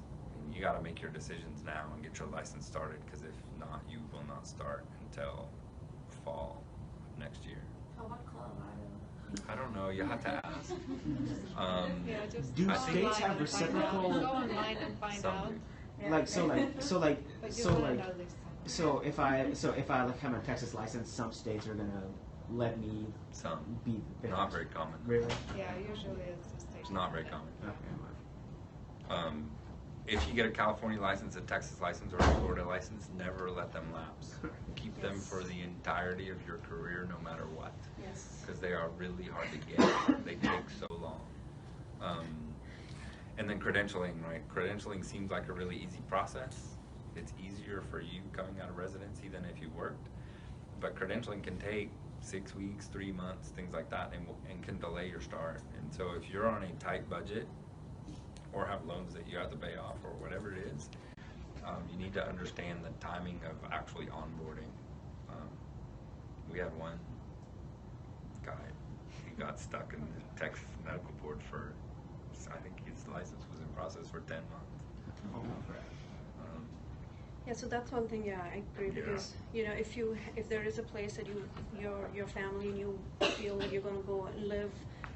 you got to make your decisions now and get your license started, because if not, you will not start until fall next year. How about Colorado? I don't know. You have to ask. Yeah, just Do go states online have and find out. reciprocal- Go online and find Some out. do. Yeah. But you wanna know these things. so if I like have a Texas license, some states are gonna let me Some. be the Not very common. Really? Yeah, usually it's the state. It's not very common. Okay. If you get a California license, a Texas license, or a Florida license, never let them lapse. Keep them for the entirety of your career, no matter what. Yes. Because they are really hard to get. They take so long. And then credentialing, right? Credentialing seems like a really easy process. It's easier for you coming out of residency than if you worked. But credentialing can take 6 weeks, 3 months, things like that, and can delay your start. And so if you're on a tight budget or have loans that you have to pay off or whatever it is, you need to understand the timing of actually onboarding. We had one guy, he got stuck in the Texas medical board for, I think his license was in process for 10 months. Oh, Yeah, so that's one thing. Yeah, I agree, because if there is a place that your family and you feel that you're going to go and live,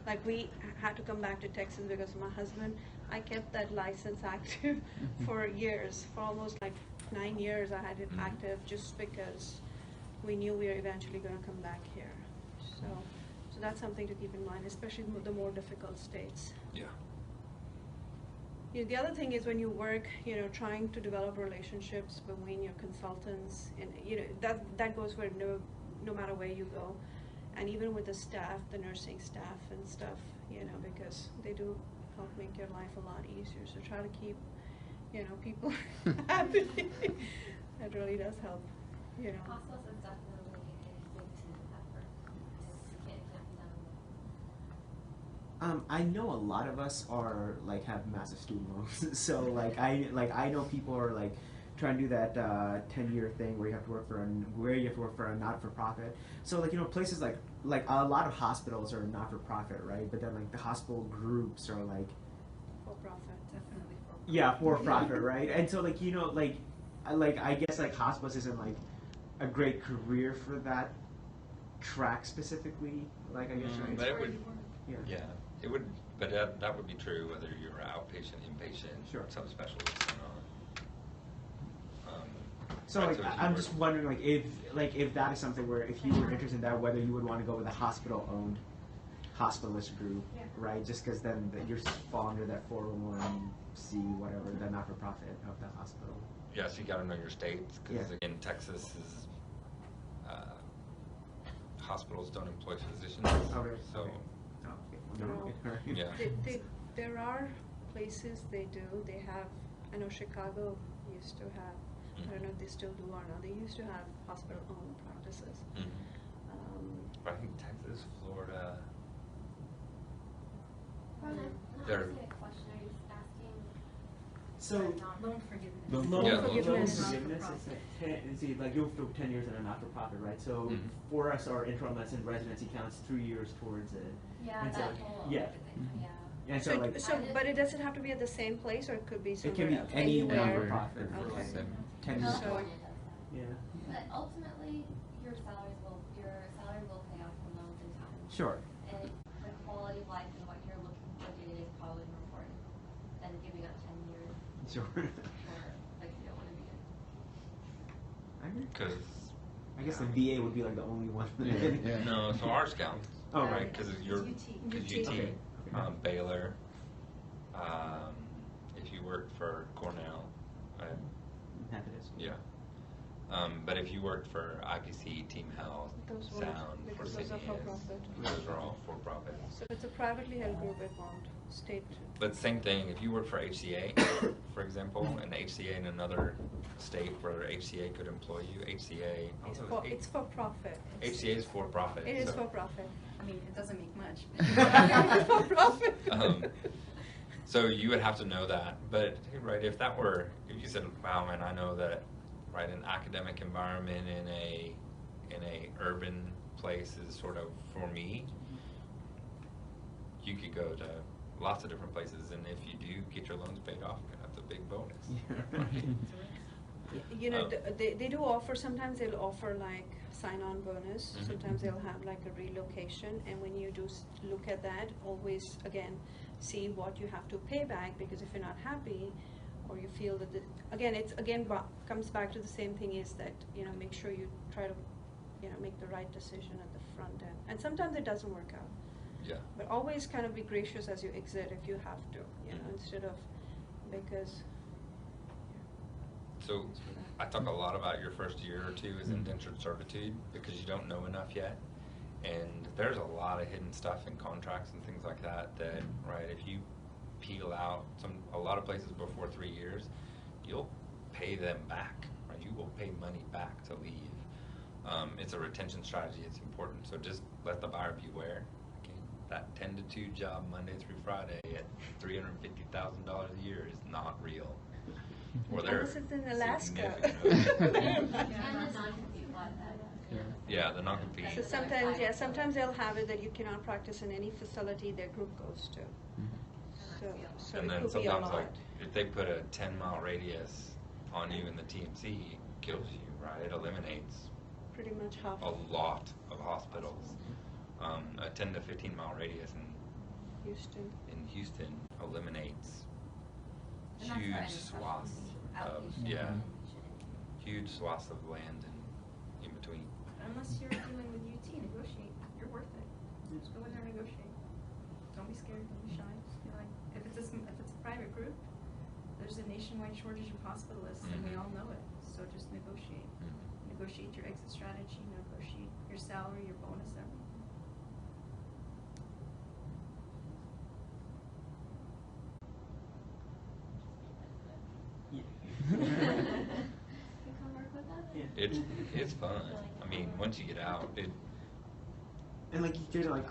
like we had to come back to Texas because of my husband. I kept that license active for years, for almost like 9 years. I had it active just because we knew we were eventually going to come back here. So that's something to keep in mind, especially the more difficult states. Yeah. The other thing is when you work, trying to develop relationships between your consultants, and that goes for no matter where you go, and even with the staff, the nursing staff and stuff, because they do help make your life a lot easier. So try to keep, people happy. That really does help. Hospitals is definitely a big team effort. It can't be done. I know a lot of us are have massive student loans. So I know people are trying to do that 10-year thing where you have to work for a not-for-profit. So places like a lot of hospitals are not-for-profit, right? But then the hospital groups are For profit. Definitely for. yeah, for-profit, right? And so I guess hospice isn't a great career for that track specifically. I guess right. But it would, Yeah. it would, but that would be true whether you're outpatient, inpatient, Sure. subspecialist or not. So Right, so if you I'm were- just wondering if that is something where if you were interested in that, whether you would want to go with a hospital-owned hospitalist group, Yeah. right? Just because then you're fall under that 401c whatever, the not-for-profit of the hospital. Yes, you got to know your states because Yeah. again, Texas is hospitals don't employ physicians. Okay. So Oh, okay. No. Okay. yeah. There are places they do. They have. I know Chicago used to have. I don't know if they still do or not. They used to have hospital-owned practices. But I think Texas, Florida. Hermann, There- can I ask you a question? Are you asking? So Loan forgiveness. loan Yeah, forgiveness. you have to 10 years in a not-for-profit, right? So Mhm. for us, our interim medicine residency counts 3 years towards it. Yeah, And so- that whole yeah. everything, yeah. And so But it doesn't have to be at the same place, or it could be it somewhere can be else. any anywhere. non-for-profit for Okay. 10 years. California does that. Yeah. But ultimately, your salary will pay off the loans in time. Sure. And the quality of life and what you're looking for day is probably more important than giving up 10 years Sure. for, you don't want to be in. I agree. Because I guess the VA would be the only one. no, so ours counts. Oh, right, right. because you're UT. UT, Okay. Baylor. If you worked for Cornell, Methodist. yeah. But if you worked for IPC, Team Health, Those won't, Sound, because those are Fresenius, for-profit. those are all for profit. So it's a privately held group, it won't. State. But same thing, if you work for HCA, for example, and HCA in another state where HCA could employ you, HCA. It's for profit. HCA is for profit. It is so, for profit. I mean, it doesn't make much. It's for profit. So you would have to know that, but right, if you said, wow, man, I know that, right, an academic environment in a urban place is sort of for me, you could go to lots of different places, and if you do get your loans paid off, that's a big bonus. Yeah. Right? You know, Um, they do offer, sometimes they'll offer like sign-on bonus, Mhm. sometimes they'll have like a relocation, and when you do look at that, always, again, see what you have to pay back, because if you're not happy, or you feel that, again, it's, again, comes back to the same thing, is that, you know, make sure you try to, you know, make the right decision at the front end. And sometimes it doesn't work out. Yeah. But always kind of be gracious as you exit if you have to, you know, Mhm. instead of, because. So I talk a lot about your first year or two as indentured servitude, because you don't know enough yet. And there's a lot of hidden stuff in contracts and things like that, right, if you peel out a lot of places before 3 years, you'll pay them back, right? You will pay money back to leave. It's a retention strategy, it's important. So just let the buyer beware. Okay? That 10 to 2 job Monday through Friday at $350,000 a year is not real. Or they're Unless it's in Alaska. significant. And the non-compete law that. Yeah, the non-compete. So sometimes, yeah, sometimes they'll have it that you cannot practice in any facility their group goes to. So And it then could be a sometimes, lot. like, if they put a 10-mile radius on you in the TMC, it kills you, right? It eliminates Pretty much half. a lot of hospitals. A 10 to 15-mile radius in Houston eliminates And that's for any huge swaths of, outpatient, yeah, inpatient. huge swaths of land in between. Unless you're dealing with UT, negotiate. You're worth it. Just go in there and negotiate. Don't be scared. Don't be shy. Just be like, if it's a private group, there's a nationwide shortage of hospitalists, and we Mhm. all know it. So just negotiate. Mhm. Negotiate your exit strategy. Negotiate your salary, your bonus, everything. Yeah. You come work with us? It's fun. I mean, once you get out, And like you did, like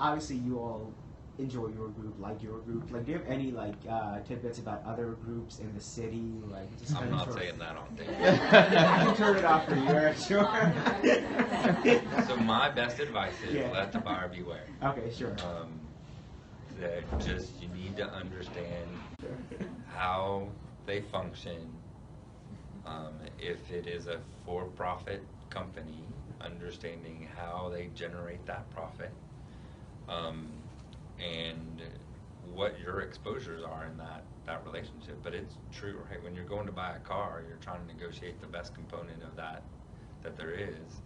obviously you all enjoy your group, like your group. Like, do you have any like tidbits about other groups in the city? Like, just I'm kinda not sort of- saying that on tape. I can turn it off for you, right? Sure. So my best advice is Yeah. let the buyer beware. Okay, sure. That just you need to understand how they function. If it is a for-profit company, understanding how they generate that profit, and what your exposures are in that relationship. But it's true, right? When you're going to buy a car, you're trying to negotiate the best component of that there is.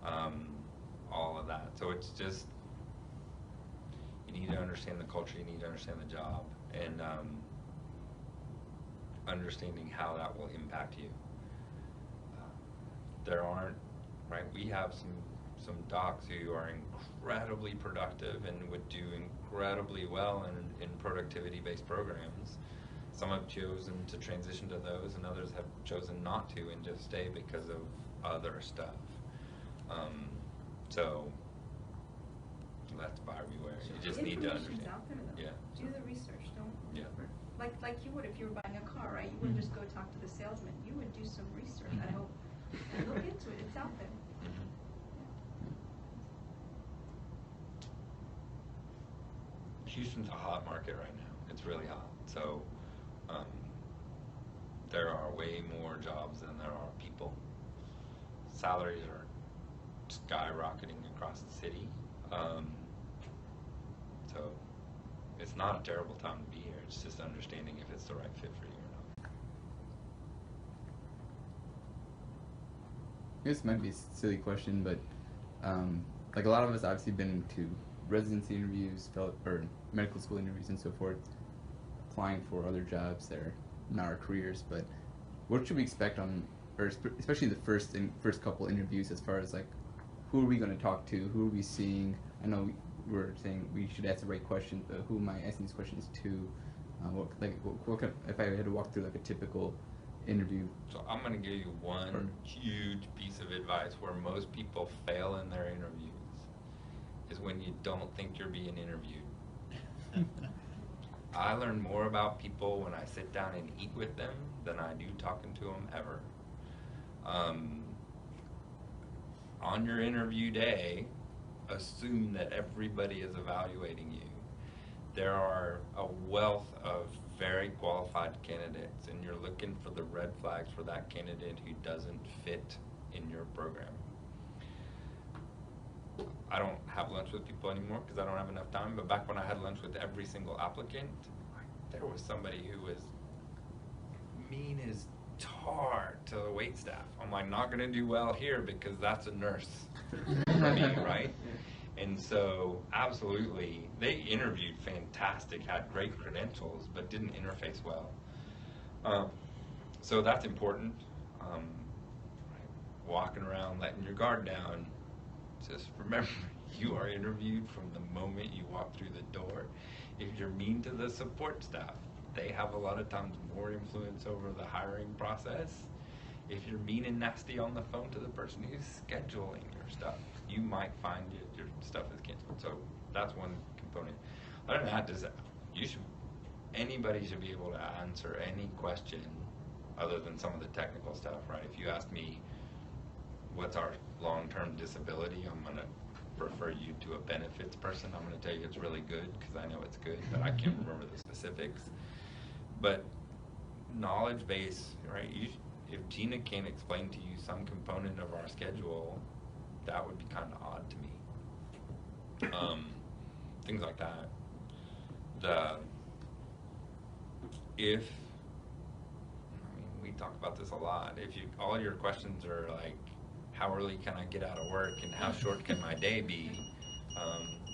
All of that. So it's just, you need to understand the culture, you need to understand the job, and understanding how that will impact you. There aren't, right, we have some docs who are incredibly productive and would do incredibly well in productivity-based programs. Some have chosen to transition to those, and others have chosen not to and just stay because of other stuff. So that's buyer beware. You just need to Information's understand. out there, though. Yeah. Do the research. Don't. Yeah. Like you would if you were buying a car, right? You wouldn't just go talk to the salesman. You would do some research. I hope. And look into it. It's out there. Houston's a hot market right now. It's really hot. So there are way more jobs than there are people. Salaries are skyrocketing across the city. So it's not a terrible time to be here. It's just understanding if it's the right fit for you or not. This might be a silly question, but like a lot of us obviously been to residency interviews, or medical school interviews and so forth, applying for other jobs that are not our careers, but what should we expect on, or especially the first couple interviews, as far as like, who are we going to talk to, who are we seeing? I know we're saying we should ask the right questions, but who am I asking these questions to? What kind of, if I had to walk through like a typical interview? So I'm going to give you one huge piece of advice where most people fail in their interviews, is when you don't think you're being interviewed. I learn more about people when I sit down and eat with them than I do talking to them ever. On your interview day, assume that everybody is evaluating you. there are a wealth of very qualified candidates, and you're looking for the red flags for that candidate who doesn't fit in your program. I don't have lunch with people anymore because I don't have enough time, but back when I had lunch with every single applicant, there was somebody who was mean as tar to the wait staff. I'm like, not gonna do well here because that's a nurse for me, right? And so, absolutely, they interviewed fantastic, had great credentials, but didn't interface well. So that's important. Right? Walking around, letting your guard down. Just remember, you are interviewed from the moment you walk through the door. If you're mean to the support staff, they have a lot of times more influence over the hiring process. If you're mean and nasty on the phone to the person who's scheduling your stuff, you might find your stuff is canceled. So that's one component. Other than that, anybody should be able to answer any question other than some of the technical stuff, right? If you ask me, what's our long-term disability, I'm going to refer you to a benefits person. I'm going to tell you it's really good because I know it's good, but I can't remember the specifics. But knowledge base, right? If Gina can't explain to you some component of our schedule, that would be kind of odd to me. Things like that. We talk about this a lot. If all your questions are like, how early can I get out of work and how short can my day be?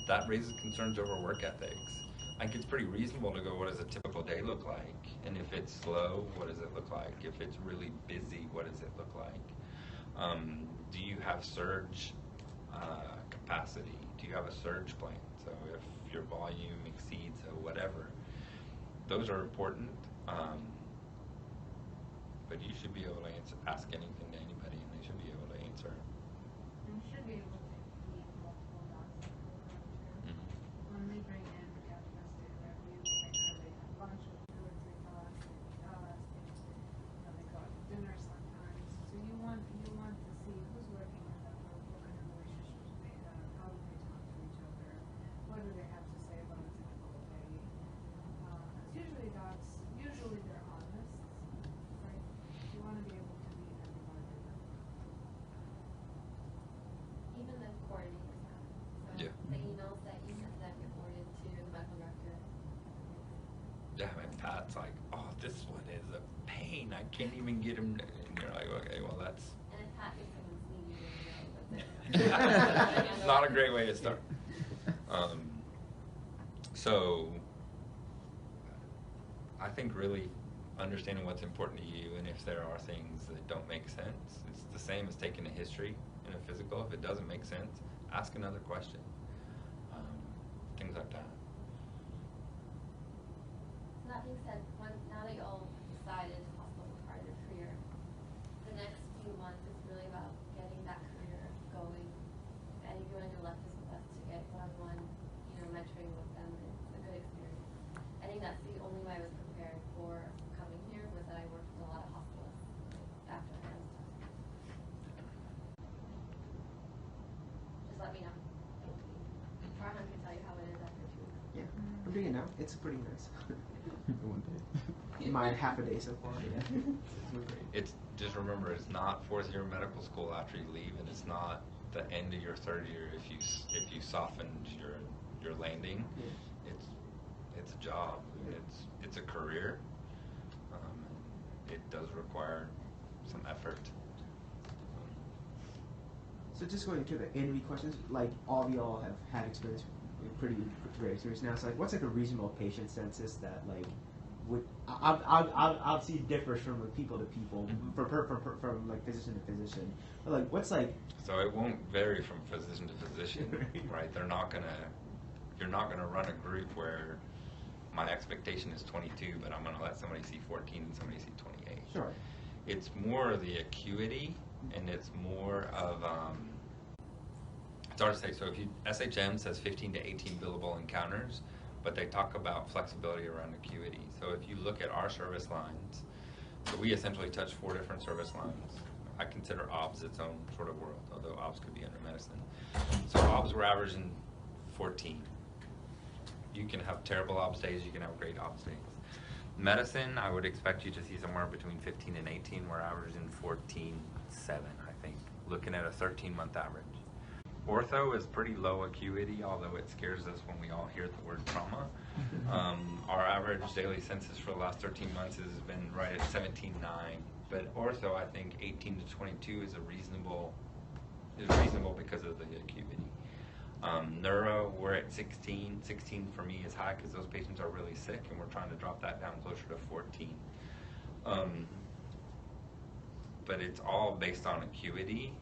That raises concerns over work ethics. I think it's pretty reasonable to go, what does a typical day look like? And if it's slow, what does it look like? If it's really busy, what does it look like? Do you have surge capacity? Do you have a surge plan? So if your volume exceeds whatever, those are important. But you should be able to ask anything to anybody, and they should be able to answer. You should be able to meet multiple docs. When we bring in the calculus data review, we make sure they have lunch with 2 or 3 docs. They go out to dinner sometimes. So you want to see who's working with them, what kind of relationships they have, how do they talk to each other, what do they have to say about a typical day. Usually docs, they're honest, right? You want to be able to meet everybody. Even the coordinators have. So Yeah. the emails that you send them get forwarded to the medical director. Yeah, and Pat's like, oh, this one is a pain. I can't even get him. And you're like, okay, well, that's And if Pat gets someone's meeting, that's it. not a great way to start. So I think really understanding what's important to you, and if there are things that don't make sense, it's the same as taking a history in a physical. If it doesn't make sense, ask another question. Things like that. So that being said, now that you all decided hospital is part of your career, the next few months is really about getting that career going. And if you want to do electives with us to get one-on-one, mentoring with them, it's a good experience. I think that's the only way I was prepared for coming here, was that I worked with a lot of hospitalists after I was done. Just let me know. Hermann can tell you how it is after 2 weeks. Yeah, I'm doing it now. It's pretty nice. One day. My half a day so far. Yeah, it's been great. It's just remember, it's not 4th year medical school after you leave, and it's not the end of your 3rd year if you softened your landing. Yeah. It's a job. It's a career. It does require some effort. So just going to the interview questions, like all of y'all have had experience, pretty great experience now. So like, what's like a reasonable patient census that like would obviously differs from like, people to people, from like physician to physician. But like, what's like? So it won't vary from physician to physician, right? You're not gonna run a group where my expectation is 22, but I'm gonna let somebody see 14 and somebody see 28. Sure. It's more the acuity, and it's more of it's hard to say. So if SHM says 15 to 18 billable encounters, but they talk about flexibility around acuity. So if you look at our service lines, so we essentially touch 4 different service lines. I consider OBS its own sort of world, although OBS could be under medicine. So OBS we're averaging 14. You can have terrible obs days, you can have great obs days. Medicine, I would expect you to see somewhere between 15 and 18. We're averaging 14.7, I think, looking at a 13-month average. Ortho is pretty low acuity, although it scares us when we all hear the word trauma. Our average daily census for the last 13 months has been right at 17.9, but ortho, I think 18 to 22 is reasonable because of the acuity. Neuro, we're at 16. 16 for me is high because those patients are really sick, and we're trying to drop that down closer to 14. But it's all based on acuity.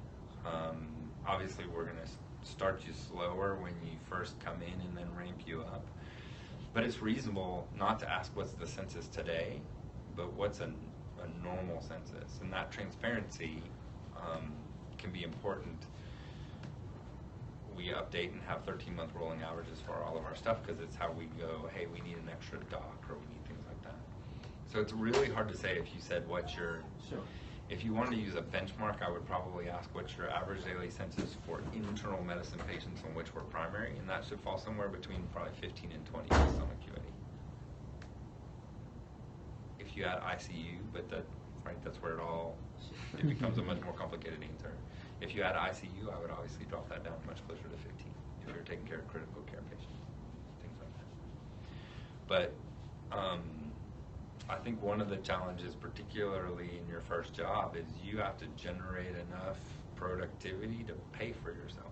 Obviously, we're going to start you slower when you first come in and then ramp you up. But it's reasonable not to ask what's the census today, but what's a normal census. And that transparency can be important. We update and have 13-month rolling averages for all of our stuff because it's how we go, hey, we need an extra doc or we need things like that. So it's really hard to say if you said what's your... Sure. If you wanted to use a benchmark, I would probably ask what's your average daily census for internal medicine patients on which we're primary, and that should fall somewhere between probably 15 and 20 based on acuity. If you add ICU, but that's where it becomes a much more complicated answer. If you add ICU, I would obviously drop that down much closer to 15 if you're taking care of critical care patients, things like that. But I think one of the challenges, particularly in your first job, is you have to generate enough productivity to pay for yourself.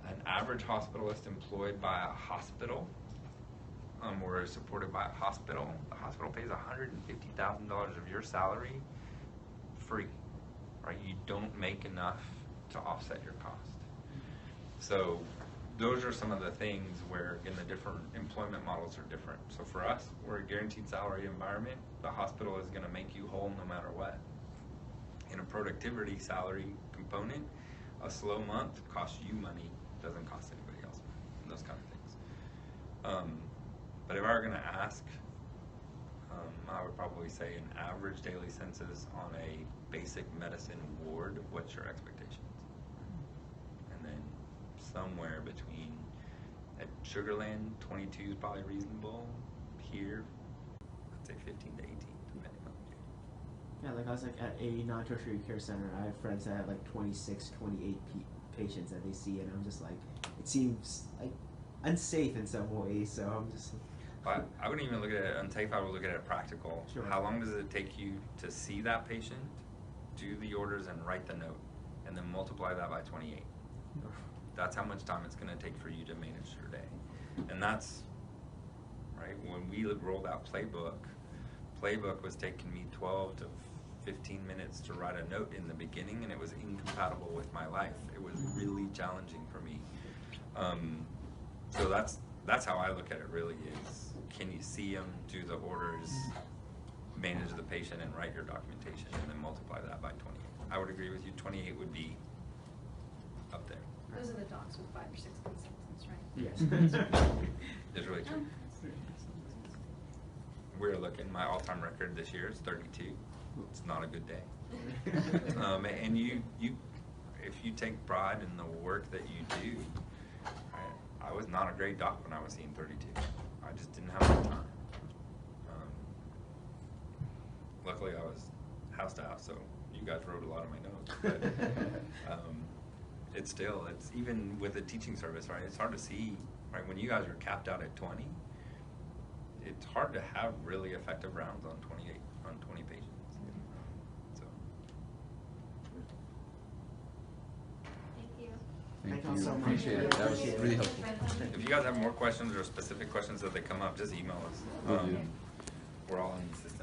An average hospitalist employed by a hospital or is supported by a hospital, the hospital pays $150,000 of your salary free, right? You don't make enough to offset your cost. So those are some of the things where, again, the different employment models are different. So for us, we're a guaranteed salary environment. The hospital is going to make you whole no matter what. In a productivity salary component, a slow month costs you money, doesn't cost anybody else money, and those kind of things. But if I were going to ask, I would probably say an average daily census on a basic medicine ward, what's your expectations? And then somewhere between, at Sugarland, 22 is probably reasonable. Here, I'd say 15 to 18, depending on the year. Yeah, like I was like at a non-tertiary care center, I have friends that have like 26, 28 patients that they see, and I'm just like, it seems like unsafe in some ways, so I'm just... I wouldn't even look at it unsafe, I would look at it practical. Sure. How long does it take you to see that patient, do the orders, and write the note, and then multiply that by 28? That's how much time it's going to take for you to manage your day. And that's, right, when we rolled out Playbook was taking me 12 to 15 minutes to write a note in the beginning, and it was incompatible with my life. It was really challenging for me. So that's how I look at it really is, can you see them, do the orders, manage the patient, and write your documentation, and then multiply that by 28. I would agree with you, 28 would be up there. Those are the docs with 5 or 6 consultants, right? Yes. It's really true. We're looking, my all-time record this year is 32. It's not a good day. And you, if you take pride in the work that you do, I was not a great doc when I was seeing 32. I just didn't have enough time. Luckily, I was house to house, so you guys wrote a lot of my notes. But, it's even with a teaching service, right? It's hard to see, right? When you guys are capped out at 20, it's hard to have really effective rounds on 20 patients. So. Thank you. Thank you so much. Appreciate it. That was really helpful. If you guys have more questions or specific questions that they come up, just email us. Will do. We're all in the system.